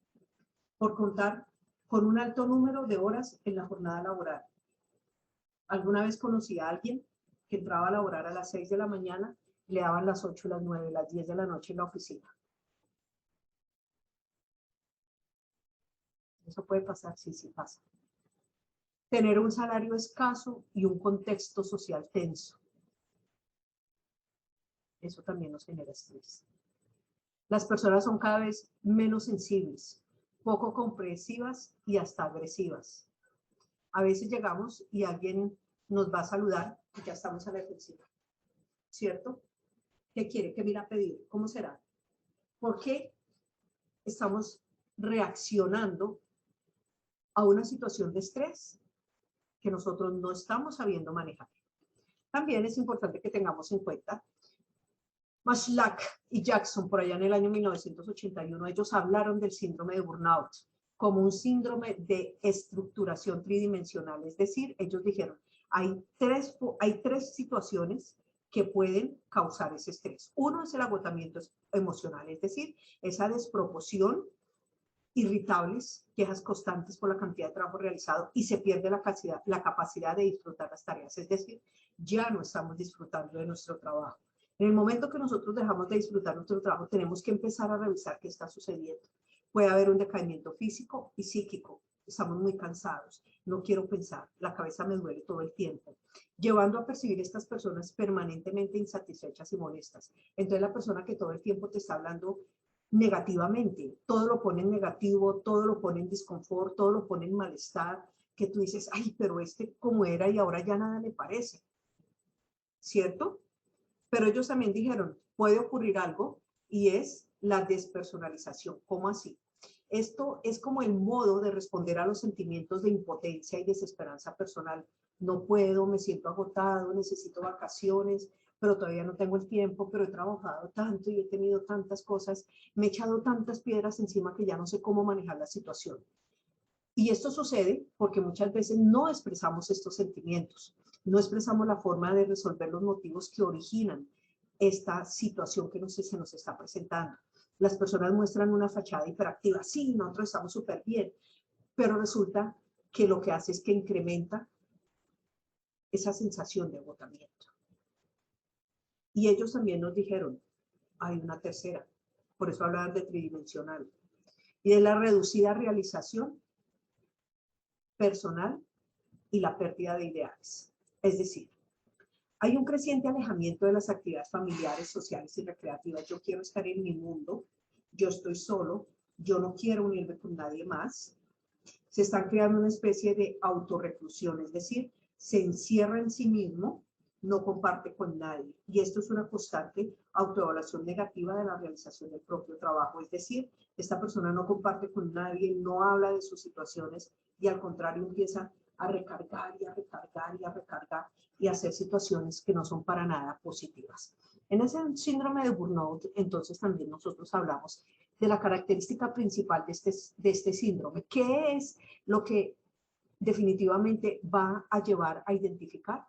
Por contar con un alto número de horas en la jornada laboral. Alguna vez conocí a alguien que entraba a laborar a las 6 de la mañana, le daban las 8, las 9, las 10 de la noche en la oficina. ¿Eso puede pasar? Sí, sí pasa. Tener un salario escaso y un contexto social tenso. Eso también nos genera estrés. Las personas son cada vez menos sensibles, poco comprensivas y hasta agresivas. A veces llegamos y alguien nos va a saludar y ya estamos a la defensiva, ¿cierto? ¿Qué quiere? ¿Qué viene a pedir? ¿Cómo será? ¿Por qué estamos reaccionando a una situación de estrés que nosotros no estamos sabiendo manejar? También es importante que tengamos en cuenta, Mashlak y Jackson, por allá en el año 1981, ellos hablaron del síndrome de burnout como un síndrome de estructuración tridimensional. Es decir, ellos dijeron, hay tres situaciones que pueden causar ese estrés. Uno es el agotamiento emocional, es decir, esa desproporción, irritables, quejas constantes por la cantidad de trabajo realizado y se pierde la capacidad de disfrutar las tareas. Es decir, ya no estamos disfrutando de nuestro trabajo. En el momento que nosotros dejamos de disfrutar nuestro trabajo, tenemos que empezar a revisar qué está sucediendo. Puede haber un decaimiento físico y psíquico. Estamos muy cansados. No quiero pensar. La cabeza me duele todo el tiempo. Llevando a percibir a estas personas permanentemente insatisfechas y molestas. Entonces, la persona que todo el tiempo te está hablando negativamente, todo lo pone en negativo, todo lo pone en disconfort, todo lo pone en malestar, que tú dices, ay, pero como era y ahora ya nada le parece. ¿Cierto? Pero ellos también dijeron, puede ocurrir algo y es la despersonalización. ¿Cómo así? Esto es como el modo de responder a los sentimientos de impotencia y desesperanza personal. No puedo, me siento agotado, necesito vacaciones, pero todavía no tengo el tiempo, pero he trabajado tanto y he tenido tantas cosas, me he echado tantas piedras encima que ya no sé cómo manejar la situación. Y esto sucede porque muchas veces no expresamos estos sentimientos, no expresamos la forma de resolver los motivos que originan esta situación que se nos está presentando. Las personas muestran una fachada hiperactiva, sí, nosotros estamos súper bien, pero resulta que lo que hace es que incrementa esa sensación de agotamiento. Y ellos también nos dijeron, hay una tercera, por eso hablaban de tridimensional, y de la reducida realización personal y la pérdida de ideales. Es decir, hay un creciente alejamiento de las actividades familiares, sociales y recreativas. Yo quiero estar en mi mundo, yo estoy solo, yo no quiero unirme con nadie más. Se están creando una especie de autorreclusión, es decir, se encierra en sí mismo, no comparte con nadie. Y esto es una constante autoevaluación negativa de la realización del propio trabajo. Es decir, esta persona no comparte con nadie, no habla de sus situaciones y al contrario empieza a recargar y a recargar y a recargar y a hacer situaciones que no son para nada positivas. En ese síndrome de burnout, entonces también nosotros hablamos de la característica principal de este síndrome. ¿Qué es lo que definitivamente va a llevar a identificar?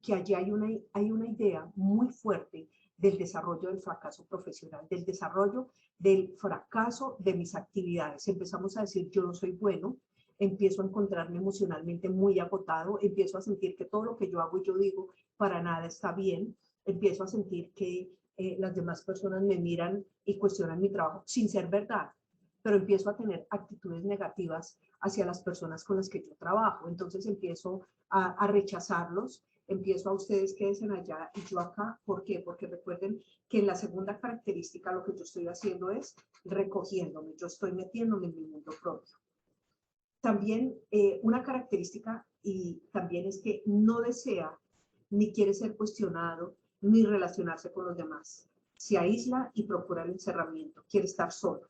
Que allí hay una idea muy fuerte del desarrollo del fracaso profesional, del desarrollo del fracaso de mis actividades. Empezamos a decir, yo no soy bueno, empiezo a encontrarme emocionalmente muy agotado, empiezo a sentir que todo lo que yo hago y yo digo para nada está bien, empiezo a sentir que las demás personas me miran y cuestionan mi trabajo sin ser verdad, pero empiezo a tener actitudes negativas hacia las personas con las que yo trabajo. Entonces empiezo a rechazarlos, empiezo a ustedes quédense allá y yo acá. ¿Por qué? Porque recuerden que en la segunda característica lo que yo estoy haciendo es recogiéndome, yo estoy metiéndome en mi mundo propio. También una característica y también es que no desea ni quiere ser cuestionado ni relacionarse con los demás. Se aísla y procura el encerramiento, quiere estar solo.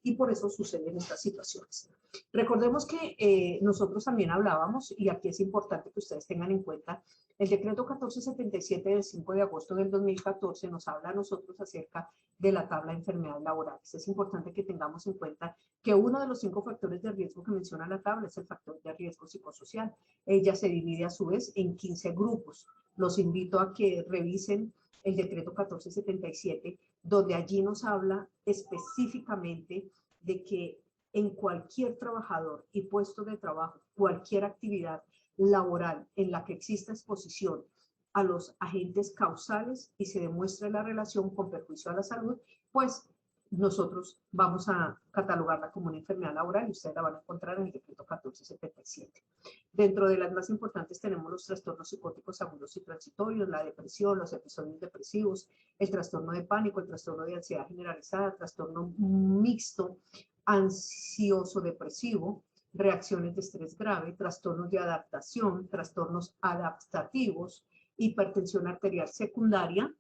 Y por eso suceden estas situaciones. Recordemos que nosotros también hablábamos, y aquí es importante que ustedes tengan en cuenta, el decreto 1477 del 5 de agosto del 2014 nos habla a nosotros acerca de la tabla de enfermedades laborales. Es importante que tengamos en cuenta que uno de los 5 factores de riesgo que menciona la tabla es el factor de riesgo psicosocial. Ella se divide a su vez en 15 grupos. Los invito a que revisen el decreto 1477, donde allí nos habla específicamente de que en cualquier trabajador y puesto de trabajo, cualquier actividad laboral en la que exista exposición a los agentes causales y se demuestre la relación con perjuicio a la salud, pues nosotros vamos a catalogarla como una enfermedad laboral y ustedes la van a encontrar en el decreto 1477. Dentro de las más importantes tenemos los trastornos psicóticos agudos y transitorios, la depresión, los episodios depresivos, el trastorno de pánico, el trastorno de ansiedad generalizada, trastorno mixto, ansioso depresivo, reacciones de estrés grave, trastornos de adaptación, trastornos adaptativos, hipertensión arterial secundaria,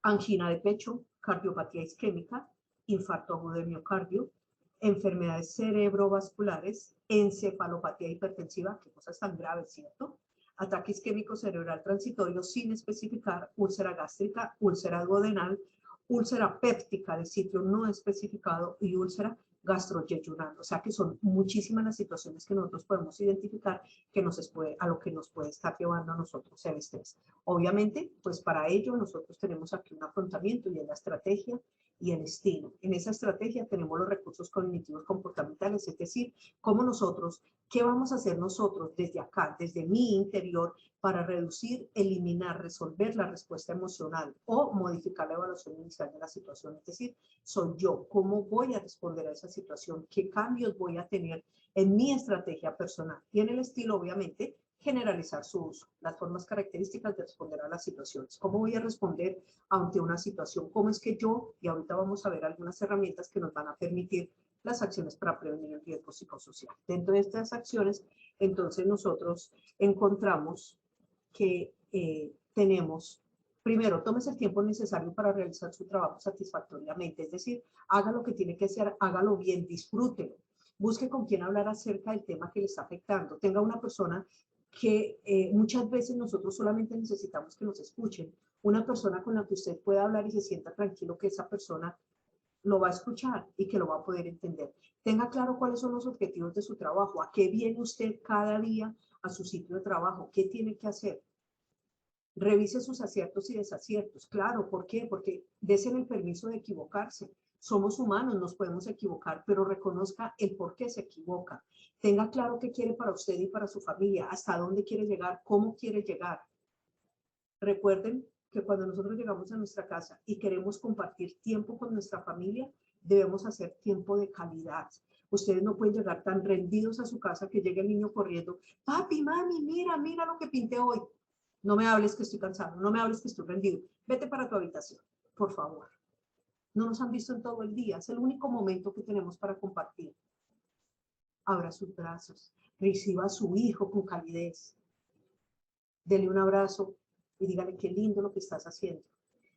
angina de pecho, cardiopatía isquémica, infarto agudo de miocardio, enfermedades cerebrovasculares, encefalopatía hipertensiva, qué cosas tan graves, ¿cierto? Ataque isquémico cerebral transitorio sin especificar, úlcera gástrica, úlcera duodenal, úlcera péptica de sitio no especificado y úlcera gastroyeyunal. O sea que son muchísimas las situaciones que nosotros podemos identificar que a lo que nos puede estar llevando a nosotros el estrés. Obviamente, pues para ello nosotros tenemos aquí un afrontamiento y es la estrategia y el estilo. En esa estrategia tenemos los recursos cognitivos comportamentales, es decir, cómo nosotros, qué vamos a hacer nosotros desde acá, desde mi interior, para reducir, eliminar, resolver la respuesta emocional o modificar la evaluación inicial de la situación. Es decir, soy yo, cómo voy a responder a esa situación, qué cambios voy a tener en mi estrategia personal. Y en el estilo, obviamente, generalizar su uso, las formas características de responder a las situaciones. ¿Cómo voy a responder ante una situación? ¿Cómo es que yo, y ahorita vamos a ver algunas herramientas que nos van a permitir las acciones para prevenir el riesgo psicosocial? Dentro de estas acciones, entonces nosotros encontramos que tenemos, primero, tómese el tiempo necesario para realizar su trabajo satisfactoriamente, es decir, haga lo que tiene que hacer, hágalo bien, disfrútelo. Busque con quién hablar acerca del tema que le está afectando. Tenga una persona que muchas veces nosotros solamente necesitamos que nos escuchen. Una persona con la que usted pueda hablar y se sienta tranquilo que esa persona lo va a escuchar y que lo va a poder entender. Tenga claro cuáles son los objetivos de su trabajo, a qué viene usted cada día a su sitio de trabajo, qué tiene que hacer. Revise sus aciertos y desaciertos. Claro, ¿por qué? Porque desen el permiso de equivocarse. Somos humanos, nos podemos equivocar, pero reconozca el por qué se equivoca. Tenga claro qué quiere para usted y para su familia, hasta dónde quiere llegar, cómo quiere llegar. Recuerden que cuando nosotros llegamos a nuestra casa y queremos compartir tiempo con nuestra familia, debemos hacer tiempo de calidad. Ustedes no pueden llegar tan rendidos a su casa que llegue el niño corriendo. Papi, mami, mira, mira lo que pinté hoy. No me hables que estoy cansado, no me hables que estoy rendido. Vete para tu habitación, por favor. No nos han visto en todo el día, es el único momento que tenemos para compartir. Abra sus brazos, reciba a su hijo con calidez. Dele un abrazo y dígale qué lindo lo que estás haciendo.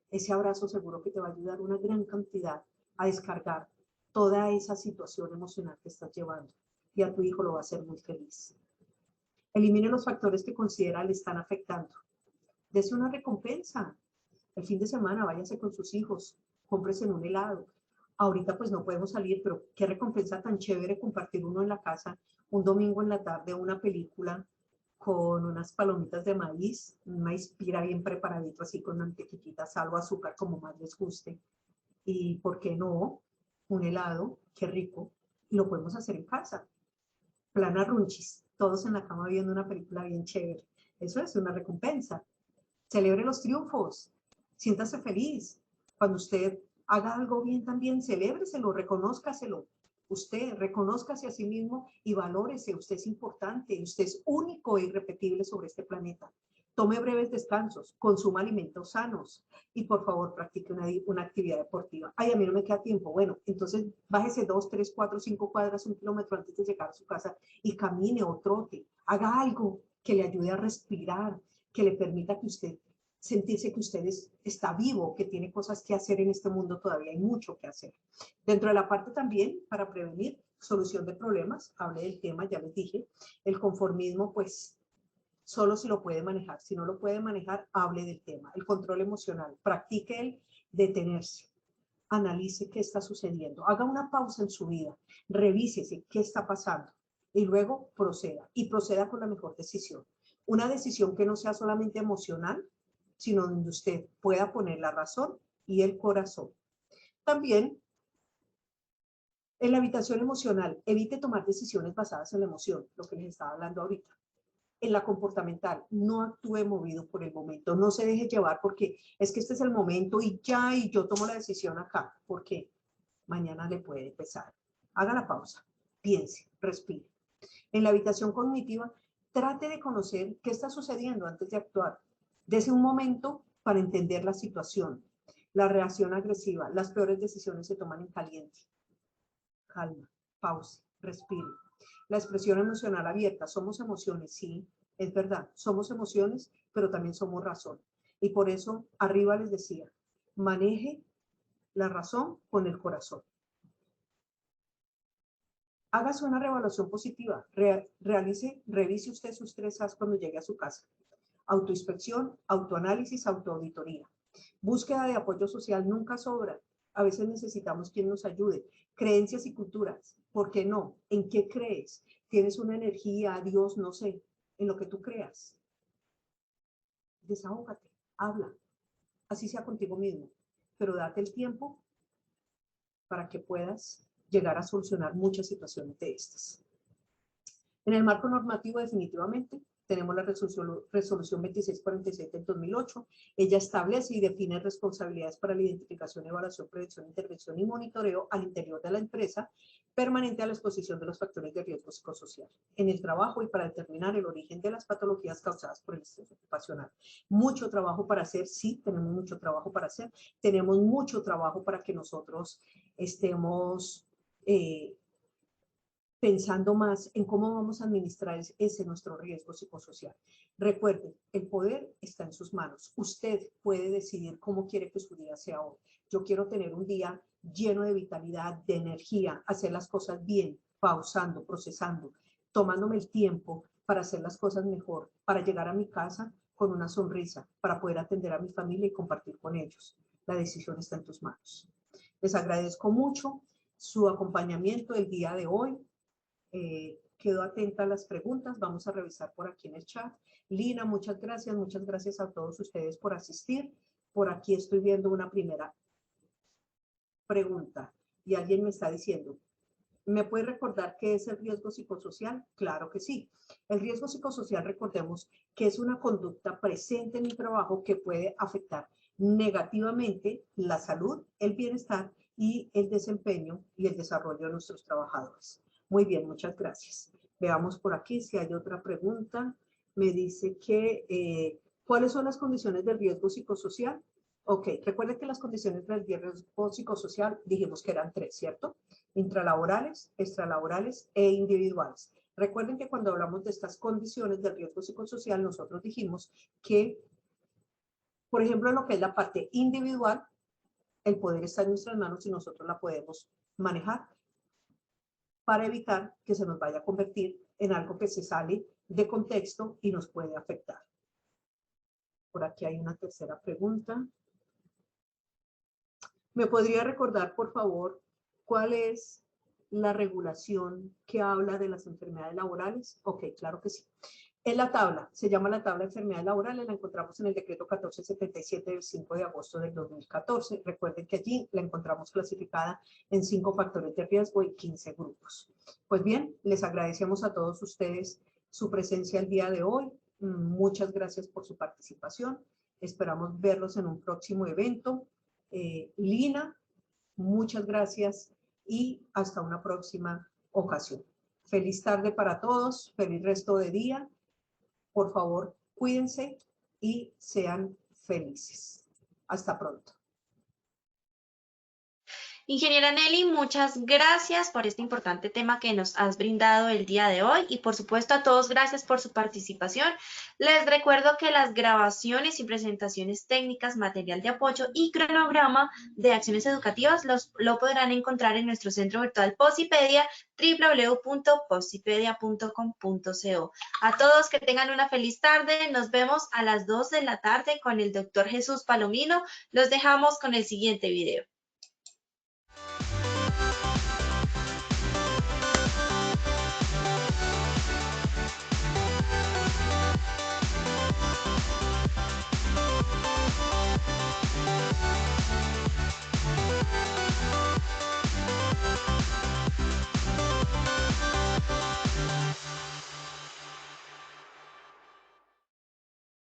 Ese abrazo seguro que te va a ayudar una gran cantidad a descargar toda esa situación emocional que estás llevando y a tu hijo lo va a hacer muy feliz. Elimine los factores que considera le están afectando. Dese una recompensa. El fin de semana váyase con sus hijos, cómprese un helado. Ahorita pues no podemos salir, pero qué recompensa tan chévere compartir uno en la casa, un domingo en la tarde, una película con unas palomitas de maíz, un maíz pira bien preparadito, así con mantequillita, sal o azúcar, como más les guste. Y ¿por qué no? Un helado, qué rico. Y lo podemos hacer en casa. Plana runchis, todos en la cama viendo una película bien chévere. Eso es una recompensa. Celebre los triunfos, siéntase feliz. Cuando usted haga algo bien también, celébreselo, reconózcaselo. Usted reconózcase a sí mismo y valórese. Usted es importante, usted es único e irrepetible sobre este planeta. Tome breves descansos, consuma alimentos sanos y por favor practique una actividad deportiva. Ay, a mí no me queda tiempo. Bueno, entonces bájese 2, 3, 4, 5 cuadras, 1 kilómetro antes de llegar a su casa y camine o trote. Haga algo que le ayude a respirar, que le permita que usted sentirse que usted está vivo, que tiene cosas que hacer en este mundo, todavía hay mucho que hacer. Dentro de la parte también para prevenir solución de problemas, hable del tema, ya les dije, el conformismo pues solo si lo puede manejar, si no lo puede manejar, hable del tema. El control emocional, practique el detenerse, analice qué está sucediendo, haga una pausa en su vida, revísese qué está pasando y luego proceda y proceda con la mejor decisión. Una decisión que no sea solamente emocional, sino donde usted pueda poner la razón y el corazón. También, en la habitación emocional, evite tomar decisiones basadas en la emoción, lo que les estaba hablando ahorita. En la comportamental, no actúe movido por el momento, no se deje llevar porque es que este es el momento y ya, y yo tomo la decisión acá, porque mañana le puede pesar. Haga la pausa, piense, respire. En la habitación cognitiva, trate de conocer qué está sucediendo antes de actuar. Dese un momento para entender la situación. La reacción agresiva, las peores decisiones se toman en caliente. Calma, pause, respire. La expresión emocional abierta, somos emociones, sí, es verdad, somos emociones, pero también somos razón. Y por eso arriba les decía, maneje la razón con el corazón. Hágase una reevaluación positiva, revise usted sus 3 A's cuando llegue a su casa. Autoinspección, autoanálisis, autoauditoría. Búsqueda de apoyo social nunca sobra. A veces necesitamos quien nos ayude. Creencias y culturas. ¿Por qué no? ¿En qué crees? ¿Tienes una energía, Dios, no sé, en lo que tú creas? Desahógate, habla. Así sea contigo mismo. Pero date el tiempo para que puedas llegar a solucionar muchas situaciones de estas. En el marco normativo, definitivamente, tenemos la resolución 2647 del 2008. Ella establece y define responsabilidades para la identificación, evaluación, prevención, intervención y monitoreo al interior de la empresa, permanente a la exposición de los factores de riesgo psicosocial en el trabajo y para determinar el origen de las patologías causadas por el estrés ocupacional. Mucho trabajo para hacer, sí, tenemos mucho trabajo para hacer. Tenemos mucho trabajo para que nosotros estemos pensando más en cómo vamos a administrar ese nuestro riesgo psicosocial. Recuerden, el poder está en sus manos. Usted puede decidir cómo quiere que su día sea hoy. Yo quiero tener un día lleno de vitalidad, de energía, hacer las cosas bien, pausando, procesando, tomándome el tiempo para hacer las cosas mejor, para llegar a mi casa con una sonrisa, para poder atender a mi familia y compartir con ellos. La decisión está en tus manos. Les agradezco mucho su acompañamiento el día de hoy. Quedo atenta a las preguntas, vamos a revisar por aquí en el chat. Lina, muchas gracias a todos ustedes por asistir. Por aquí estoy viendo una primera pregunta y alguien me está diciendo, ¿me puede recordar qué es el riesgo psicosocial? Claro que sí. El riesgo psicosocial, recordemos que es una conducta presente en el trabajo que puede afectar negativamente la salud, el bienestar y el desempeño y el desarrollo de nuestros trabajadores. Muy bien, muchas gracias. Veamos por aquí si hay otra pregunta. Me dice que, ¿cuáles son las condiciones del riesgo psicosocial? Ok, recuerden que las condiciones del riesgo psicosocial dijimos que eran 3, ¿cierto? Intralaborales, extralaborales e individuales. Recuerden que cuando hablamos de estas condiciones del riesgo psicosocial, nosotros dijimos que, por ejemplo, en lo que es la parte individual, el poder está en nuestras manos y nosotros la podemos manejar para evitar que se nos vaya a convertir en algo que se sale de contexto y nos puede afectar. Por aquí hay una tercera pregunta. ¿Me podría recordar, por favor, cuál es la regulación que habla de las enfermedades laborales? Ok, claro que sí. En la tabla, se llama la tabla de enfermedades laborales, la encontramos en el decreto 1477 del 5 de agosto del 2014. Recuerden que allí la encontramos clasificada en 5 factores de riesgo y 15 grupos. Pues bien, les agradecemos a todos ustedes su presencia el día de hoy. Muchas gracias por su participación. Esperamos verlos en un próximo evento. Lina, muchas gracias y hasta una próxima ocasión. Feliz tarde para todos, feliz resto de día. Por favor, cuídense y sean felices. Hasta pronto. Ingeniera Nelly, muchas gracias por este importante tema que nos has brindado el día de hoy y por supuesto a todos gracias por su participación. Les recuerdo que las grabaciones y presentaciones técnicas, material de apoyo y cronograma de acciones educativas lo podrán encontrar en nuestro centro virtual Posipedia, www.posipedia.com.co. A todos que tengan una feliz tarde, nos vemos a las 2 de la tarde con el doctor Jesús Palomino. Los dejamos con el siguiente video.